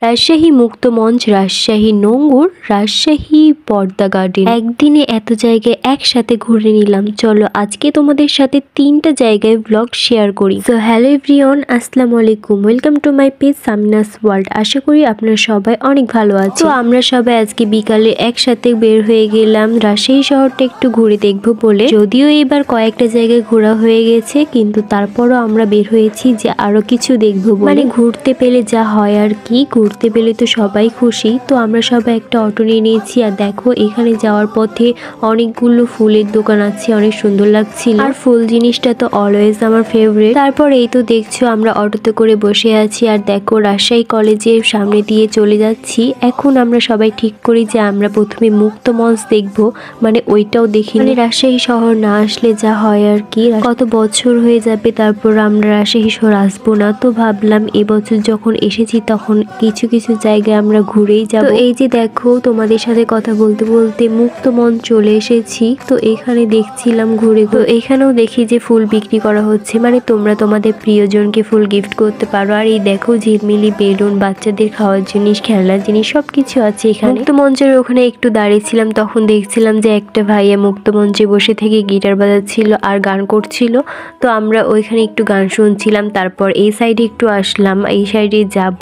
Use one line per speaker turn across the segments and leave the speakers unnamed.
রাজশাহী মুক্ত মঞ্চ, রাজশাহী নোঙ্গর, রাজশাহী পদ্মা গার্ডেন। একদিনে এত জায়গায় একসাথে ঘুরে নিলাম। চলো আজকে তোমাদের সাথে 3টা জায়গায় ব্লগ শেয়ার করি। সো হ্যালো এভরিওয়ান, আসসালামু আলাইকুম, welcome to my page Samina's world. আশা করি আপনারা সবাই অনেক ভালো আছেন। তো আমরা সবাই আজকে বিকালে একসাথে বের হয়ে গেলাম রাজশাহী শহরটা একটু ঘুরে দেখবো বলে। যদিও এবার কয়েকটা জায়গায় ঘোরা হয়ে গেছে, কিন্তু তারপরও আমরা বের হয়েছি যে আরো কিছু দেখবো। মানে ঘুরতে পেলে যা হয় আর কি, ঘুরতে পেলে তো সবাই খুশি। তো আমরা সবাই একটা অটো নিয়ে নিয়েছি। আর দেখো এখানে যাওয়ার পথে অনেকগুলো ফুলের দোকান আছে, অনেক সুন্দর লাগছিল। আর ফুল জিনিসটা তো অলওয়েজ আমার ফেভারিট। তারপর এই তো দেখছো আমরা অটোতে করে বসে আছি। আর দেখো রাজশাহী কলেজের সামনে দিয়ে চলে যাচ্ছি। এখন আমরা সবাই ঠিক করি যে আমরা প্রথমে মুক্ত মঞ্চ দেখবো, মানে ওইটাও দেখি। মানে রাজশাহী শহর না আসলে যা হয় আর কি, কত বছর হয়ে যাবে তারপর আমরা রাজশাহী শহর আসবো না। তো ভাবলাম এবছর যখন এসেছি তখন কিছু কিছু জায়গায় আমরা ঘুরেই যাব। এই যে দেখো তোমাদের সাথে কথা বলতে বলতে মুক্ত মঞ্চ চলে এসেছি। তো এখানে দেখছিলাম ঘুরে, তো এখানেও দেখি যে ফুল বিক্রি করা হচ্ছে, মানে তোমরা তোমাদের প্রিয়জনকে ফুল গিফট করতে পারো। আর এই দেখো ঝিলমিলি বেলুন, বাচ্চাদের খাওয়ার জিনিস, খেলনার জিনিস সবকিছু আছে এখানে। মুক্ত মঞ্চের ওখানে একটু দাঁড়িয়েছিলাম, তখন দেখছিলাম যে একটা ভাইয়া মুক্ত মঞ্চে বসে থেকে গিটার বাজাচ্ছিল আর গান করছিল। তো আমরা ওইখানে একটু গান শুনছিলাম। তারপর এই সাইডে একটু আসলাম, এই সাইডে যাব।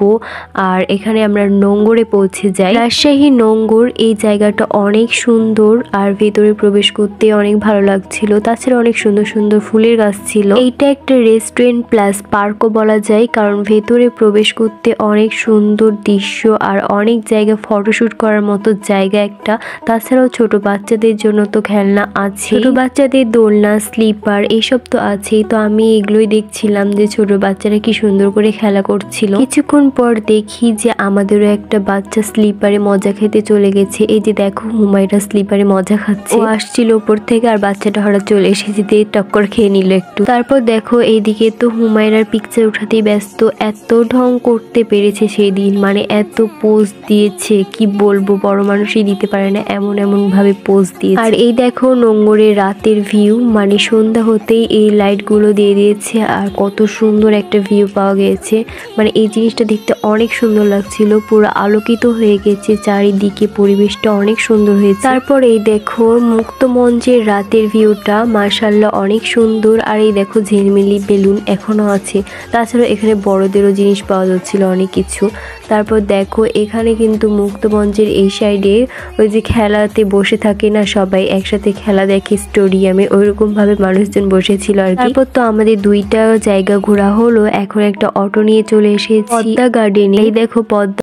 আর এখানে আমরা নোঙ্গরে পৌঁছে যাই। রাজশাহী নোঙ্গর এই জায়গাটা অনেক সুন্দর, আর ভেতরে প্রবেশ করতে অনেক ভালো লাগছিল। তাছাড়া অনেক সুন্দর সুন্দর ফুলের গাছ ছিল। এইটা একটা রেস্টুরেন্ট প্লাস পার্কও বলা যায়, কারণ ভেতরে প্রবেশ করতে অনেক সুন্দর দৃশ্য আর অনেক জায়গা ফটোশুট করার মতো জায়গা একটা। তাছাড়াও ছোট বাচ্চাদের জন্য তো খেলনা আছে, ছোট বাচ্চাদের দোলনা, স্লিপার এইসব তো আছেই। তো আমি এগুলোই দেখছিলাম যে ছোট বাচ্চারা কি সুন্দর করে খেলা করছিল। কিছুক্ষণ পর দেখি যে আমাদেরও একটা বাচ্চা স্লিপারে মজা খেতে চলে গেছে। এই যে দেখো হুমায়রা স্লিপারে মজা খাচ্ছে, ও আসছিল উপর থেকে আর বাচ্চাটা হঠাৎ চলে এসেছে, দিয়ে টক্কর খেয়ে নিল একটু। তারপর দেখো এইদিকে তো হুমায়রার পিকচার উঠাতেই ব্যস্ত। এত ঢং করতে পেরেছে সেই দিন, মানে এত পোজ দিয়েছে কি বলবো, বড় মানুষই দিতে পারে না এমন এমন ভাবে পোজ দিয়েছে। আর এই দেখো নোঙ্গরের রাতের ভিউ, মানে সন্ধ্যা হতেই এই লাইট গুলো দিয়ে দিয়েছে আর কত সুন্দর একটা ভিউ পাওয়া গেছে। মানে এই জিনিসটা দেখতে অনেক সুন্দর লাগছিল, পুরো আলোকিত হয়ে গেছে চারিদিকে, পরিবেশটা অনেক সুন্দর হয়েছে। তারপর এই দেখো মুক্ত মঞ্চের রাতের ভিউটা মাশাআল্লাহ অনেক সুন্দর। আর এই দেখো ঝিলমিলি বেলুন এখনো আছে। তাছাড়া এখানে বড়দেরও জিনিস পাওয়া যাচ্ছিল অনেক কিছু। তারপর দেখো এখানে কিন্তু মুক্ত মঞ্চের এই সাইডে ওই যে খেলাতে বসে থাকে না সবাই, একসাথে খেলা দেখে স্টেডিয়ামে, ওইরকম ভাবে মানুষজন বসেছিল আর কি। তারপর তো আমাদের 2টা জায়গা ঘোরা হলো। এখন একটা অটো নিয়ে চলে এসেছি পদ্মা গার্ডেনে। এই দেখো পদ্মা